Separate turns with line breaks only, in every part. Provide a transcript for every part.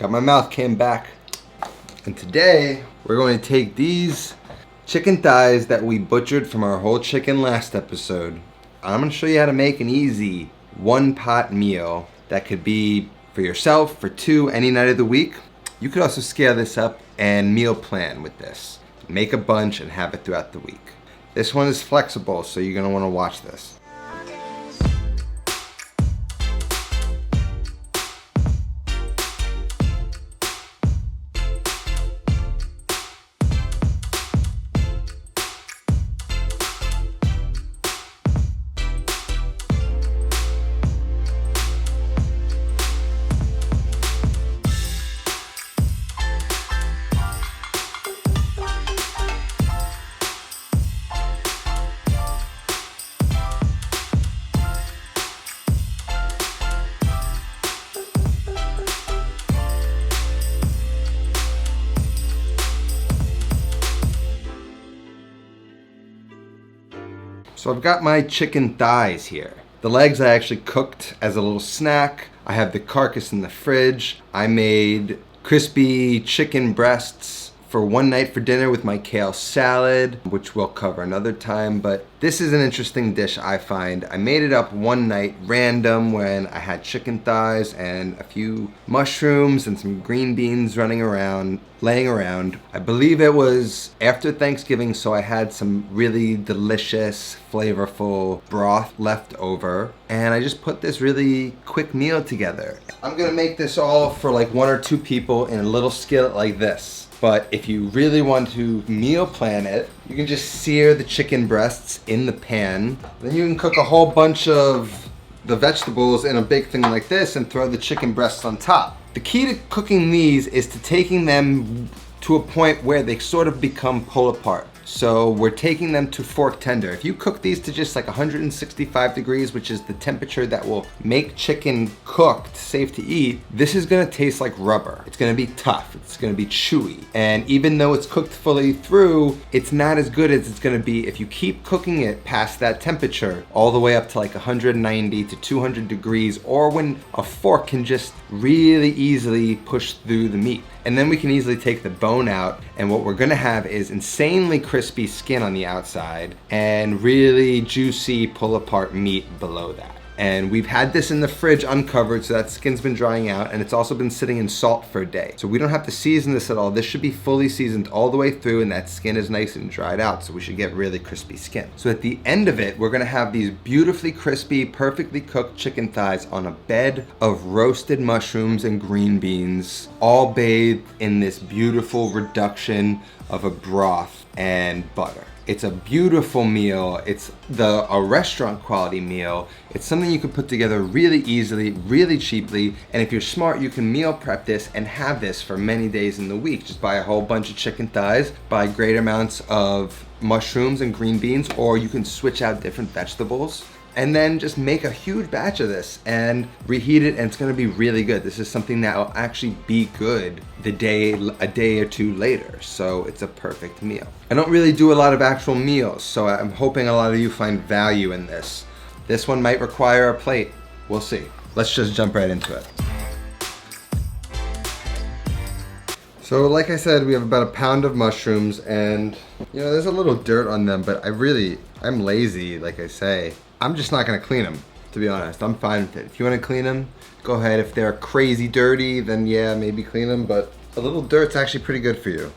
Got my mouth cam back. And today, we're going to take these chicken thighs that we butchered from our whole chicken last episode. I'm going to show you how to make an easy one-pot meal that could be for yourself, for two, any night of the week. You could also scale this up and meal plan with this. Make a bunch and have it throughout the week. This one is flexible, so you're going to want to watch this. So I've got my chicken thighs here. The legs I actually cooked as a little snack. I have the carcass in the fridge. I made crispy chicken breasts for one night for dinner with my kale salad, which we'll cover another time, but this is an interesting dish I find. I made it up one night random when I had chicken thighs and a few mushrooms and some green beans laying around. I believe it was after Thanksgiving, so I had some really delicious, flavorful broth left over, and I just put this really quick meal together. I'm gonna make this all for like one or two people in a little skillet like this. But if you really want to meal plan it, you can just sear the chicken breasts in the pan. Then you can cook a whole bunch of the vegetables in a big thing like this and throw the chicken breasts on top. The key to cooking these is to taking them to a point where they sort of become pull apart. So we're taking them to fork tender. If you cook these to just like 165 degrees, which is the temperature that will make chicken cooked safe to eat, this is gonna taste like rubber. It's gonna be tough, it's gonna be chewy. And even though it's cooked fully through, it's not as good as it's gonna be if you keep cooking it past that temperature, all the way up to like 190 to 200 degrees, or when a fork can just really easily push through the meat. And then we can easily take the bone out, and what we're gonna have is insanely crispy skin on the outside and really juicy pull apart meat below that. And we've had this in the fridge uncovered, so that skin's been drying out, and it's also been sitting in salt for a day. So we don't have to season this at all. This should be fully seasoned all the way through, and that skin is nice and dried out, so we should get really crispy skin. So at the end of it, we're gonna have these beautifully crispy, perfectly cooked chicken thighs on a bed of roasted mushrooms and green beans, all bathed in this beautiful reduction of a broth and butter. It's a beautiful meal. It's a restaurant quality meal. It's something you can put together really easily, really cheaply. And if you're smart, you can meal prep this and have this for many days in the week. Just buy a whole bunch of chicken thighs, buy great amounts of mushrooms and green beans, or you can switch out different vegetables. And then just make a huge batch of this and reheat it, and it's gonna be really good. This is something that will actually be good a day or two later, so it's a perfect meal. I don't really do a lot of actual meals, so I'm hoping a lot of you find value in this. This one might require a plate. We'll see. Let's just jump right into it. So like I said, we have about a pound of mushrooms, and you know, there's a little dirt on them, but I'm lazy, like I say. I'm just not gonna clean them, to be honest. I'm fine with it. If you wanna clean them, go ahead. If they're crazy dirty, then yeah, maybe clean them, but a little dirt's actually pretty good for you.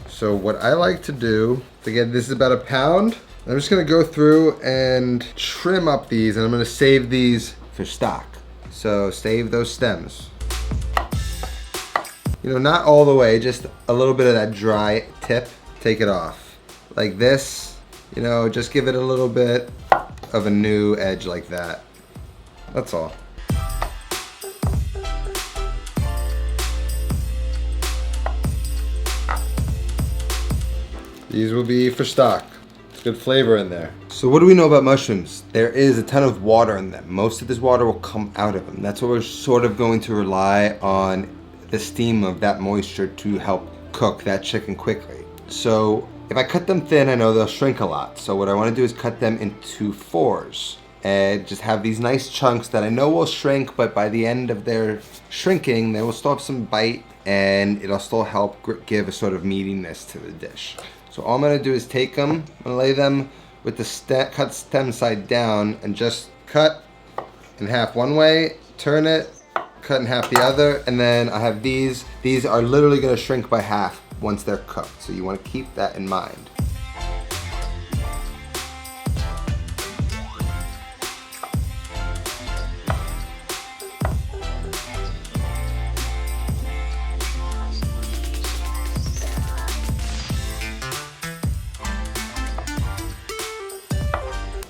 So what I like to do, again, this is about a pound. I'm just gonna go through and trim up these, and I'm gonna save these for stock. So save those stems. You know, not all the way, just a little bit of that dry tip, take it off. Like this, you know, just give it a little bit of a new edge like that. That's all. These will be for stock. It's good flavor in there. So what do we know about mushrooms? There is a ton of water in them. Most of this water will come out of them. That's what we're sort of going to rely on, the steam of that moisture to help cook that chicken quickly. So if I cut them thin, I know they'll shrink a lot. So what I want to do is cut them into fours. and just have these nice chunks that I know will shrink, but by the end of their shrinking, they will still have some bite and it'll still help give a sort of meatiness to the dish. So all I'm gonna do is take them, I'm gonna lay them with the cut stem side down and just cut in half one way, turn it, cut in half the other, and then I have these. These are literally gonna shrink by half once they're cooked, so you wanna keep that in mind.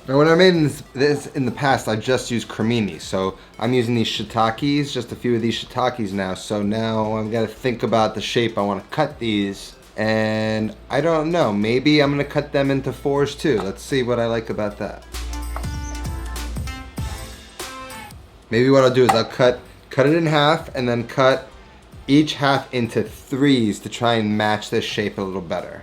Now when I made this in the past, I just used cremini. So I'm using these shiitakes, just a few of these shiitakes now. So now I'm gonna think about the shape I wanna cut these. And I don't know, maybe I'm gonna cut them into 4s too. Let's see what I like about that. Maybe what I'll do is I'll cut it in half and then cut each half into 3s to try and match this shape a little better.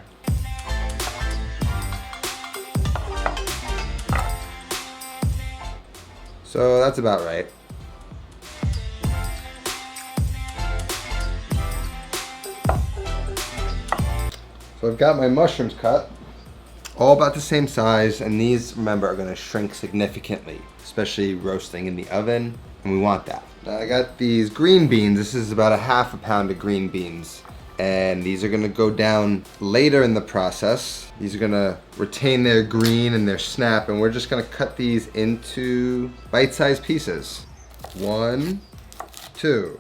So that's about right. So I've got my mushrooms cut, all about the same size, and these, remember, are gonna shrink significantly, especially roasting in the oven, and we want that. Now I got these green beans. This is about 1/2 pound of green beans. And these are gonna go down later in the process. These are gonna retain their green and their snap, and we're just gonna cut these into bite-sized pieces. 1, 2.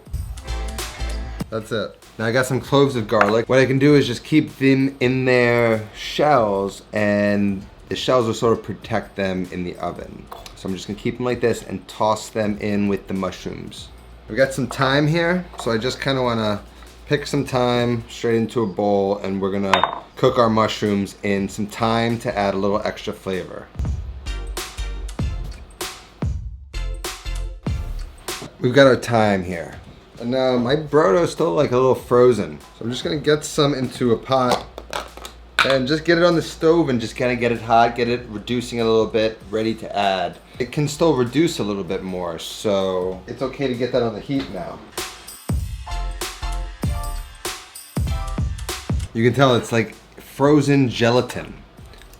That's it. Now I got some cloves of garlic. What I can do is just keep them in their shells, and the shells will sort of protect them in the oven. So I'm just gonna keep them like this and toss them in with the mushrooms. We got some thyme here, so I just kinda wanna pick some thyme straight into a bowl, and we're gonna cook our mushrooms in some thyme to add a little extra flavor. We've got our thyme here. And now my brodo is still like a little frozen. So I'm just gonna get some into a pot and just get it on the stove and just kind of get it hot, get it reducing a little bit, ready to add. It can still reduce a little bit more, so it's okay to get that on the heat now. You can tell it's like frozen gelatin.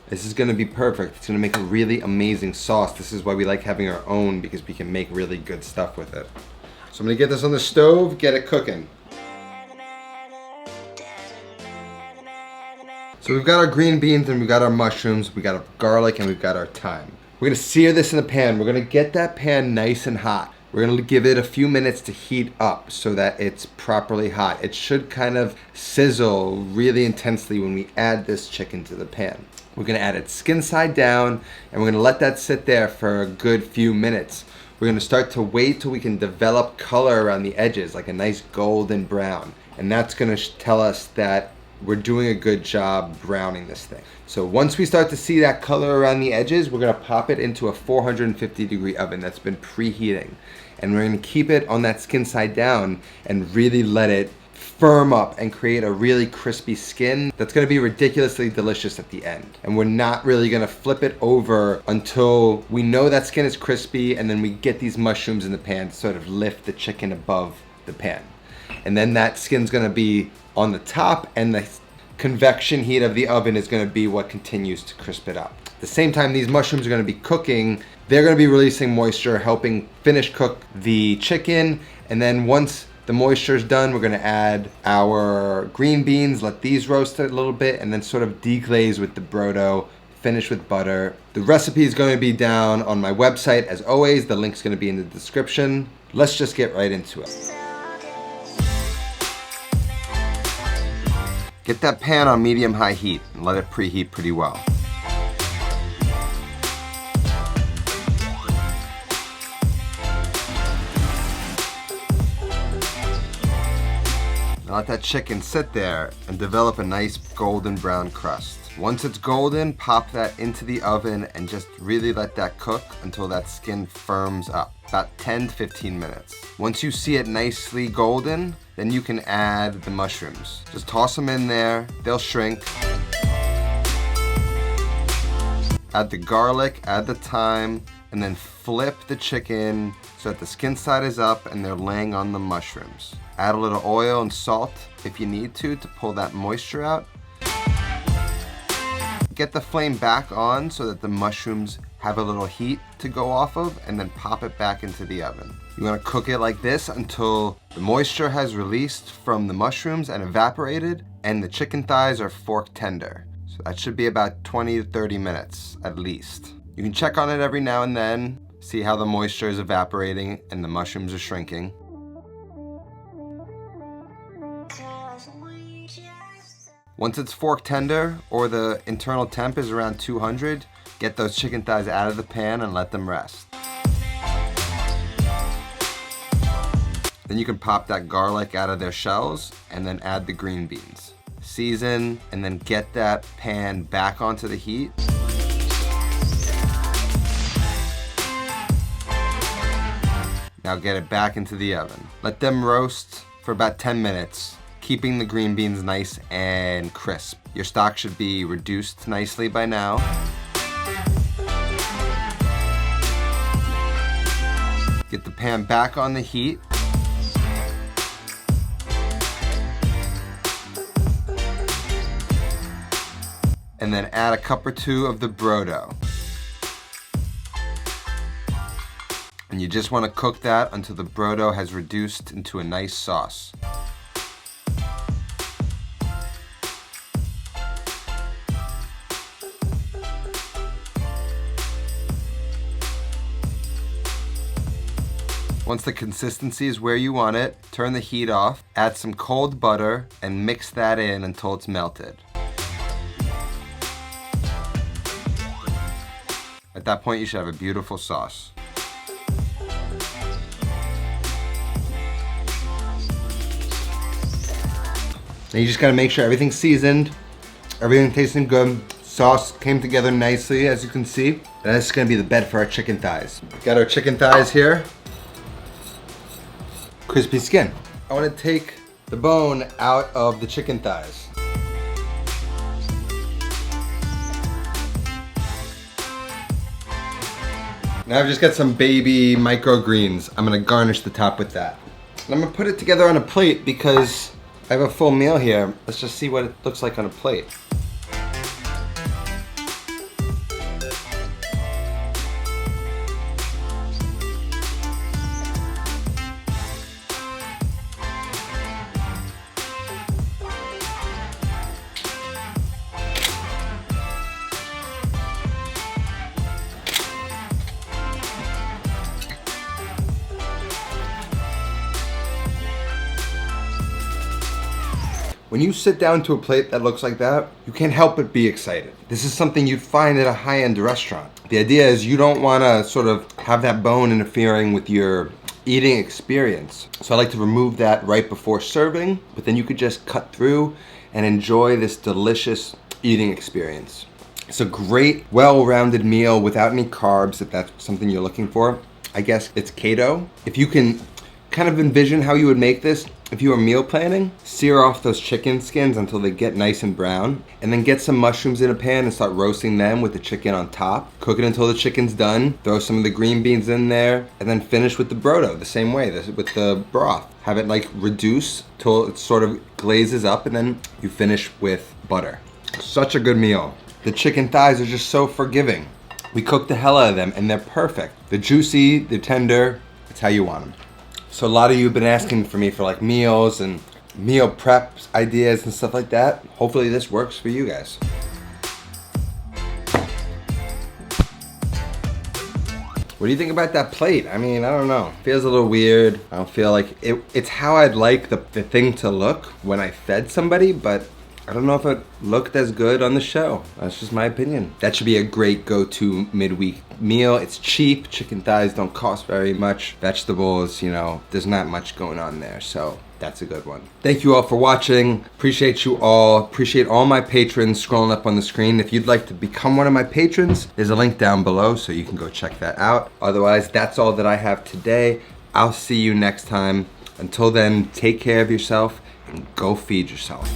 This is gonna be perfect. It's gonna make a really amazing sauce. This is why we like having our own, because we can make really good stuff with it. So I'm gonna get this on the stove, get it cooking. So we've got our green beans and we've got our mushrooms, we got our garlic, and we've got our thyme. We're gonna sear this in the pan. We're gonna get that pan nice and hot. We're gonna give it a few minutes to heat up so that it's properly hot. It should kind of sizzle really intensely when we add this chicken to the pan. We're gonna add it skin side down, and we're gonna let that sit there for a good few minutes. We're gonna start to wait till we can develop color around the edges, like a nice golden brown. And that's gonna tell us that we're doing a good job browning this thing. So once we start to see that color around the edges, we're gonna pop it into a 450-degree oven that's been preheating. And we're gonna keep it on that skin side down and really let it firm up and create a really crispy skin that's gonna be ridiculously delicious at the end. And we're not really gonna flip it over until we know that skin is crispy, and then we get these mushrooms in the pan to sort of lift the chicken above the pan. And then that skin's gonna be on the top, and the convection heat of the oven is gonna be what continues to crisp it up. At the same time these mushrooms are gonna be cooking, they're gonna be releasing moisture, helping finish cook the chicken. And then once the moisture is done, we're gonna add our green beans, let these roast a little bit, and then sort of deglaze with the brodo, finish with butter. The recipe is going to be down on my website as always. The link's gonna be in the description. Let's just get right into it. Get that pan on medium-high heat and let it preheat pretty well. Now let that chicken sit there and develop a nice golden brown crust. Once it's golden, pop that into the oven and just really let that cook until that skin firms up, about 10 to 15 minutes. Once you see it nicely golden, then you can add the mushrooms. Just toss them in there, they'll shrink. Add the garlic, add the thyme, and then flip the chicken so that the skin side is up and they're laying on the mushrooms. Add a little oil and salt if you need to pull that moisture out. Get the flame back on so that the mushrooms have a little heat to go off of, and then pop it back into the oven. You want to cook it like this until the moisture has released from the mushrooms and evaporated, and the chicken thighs are fork tender. So that should be about 20 to 30 minutes at least. You can check on it every now and then, see how the moisture is evaporating and the mushrooms are shrinking. Once it's fork tender, or the internal temp is around 200, get those chicken thighs out of the pan and let them rest. Then you can pop that garlic out of their shells and then add the green beans. Season, and then get that pan back onto the heat. Now get it back into the oven. Let them roast for about 10 minutes, keeping the green beans nice and crisp. Your stock should be reduced nicely by now. Get the pan back on the heat. And then add a cup or two of the brodo. And you just want to cook that until the brodo has reduced into a nice sauce. Once the consistency is where you want it, turn the heat off, add some cold butter, and mix that in until it's melted. At that point, you should have a beautiful sauce. Now you just gotta make sure everything's seasoned, everything tasting good. Sauce came together nicely, as you can see. And this is gonna be the bed for our chicken thighs. Got our chicken thighs here. Crispy skin. I want to take the bone out of the chicken thighs. Now I've just got some baby microgreens. I'm gonna garnish the top with that. And I'm gonna put it together on a plate because I have a full meal here. Let's just see what it looks like on a plate. When you sit down to a plate that looks like that, you can't help but be excited. This is something you'd find at a high-end restaurant. The idea is you don't want to sort of have that bone interfering with your eating experience. So I like to remove that right before serving, but then you could just cut through and enjoy this delicious eating experience. It's a great, well-rounded meal without any carbs, if that's something you're looking for. I guess it's keto. If you can kind of envision how you would make this, if you were meal planning, sear off those chicken skins until they get nice and brown, and then get some mushrooms in a pan and start roasting them with the chicken on top. Cook it until the chicken's done, throw some of the green beans in there, and then finish with the brodo the same way, with the broth. Have it like reduce till it sort of glazes up, and then you finish with butter. Such a good meal. The chicken thighs are just so forgiving. We cook the hell out of them and they're perfect. They're juicy, they're tender, it's how you want them. So a lot of you have been asking for me for like meals and meal prep ideas and stuff like that. Hopefully this works for you guys. What do you think about that plate? I mean, I don't know. Feels a little weird. I don't feel like it's how I'd like the thing to look when I fed somebody, but I don't know if it looked as good on the show. That's just my opinion. That should be a great go-to midweek meal. It's cheap. Chicken thighs don't cost very much. Vegetables, you know, there's not much going on there. So that's a good one. Thank you all for watching. Appreciate you all. Appreciate all my patrons scrolling up on the screen. If you'd like to become one of my patrons, there's a link down below so you can go check that out. Otherwise, that's all that I have today. I'll see you next time. Until then, take care of yourself and go feed yourself.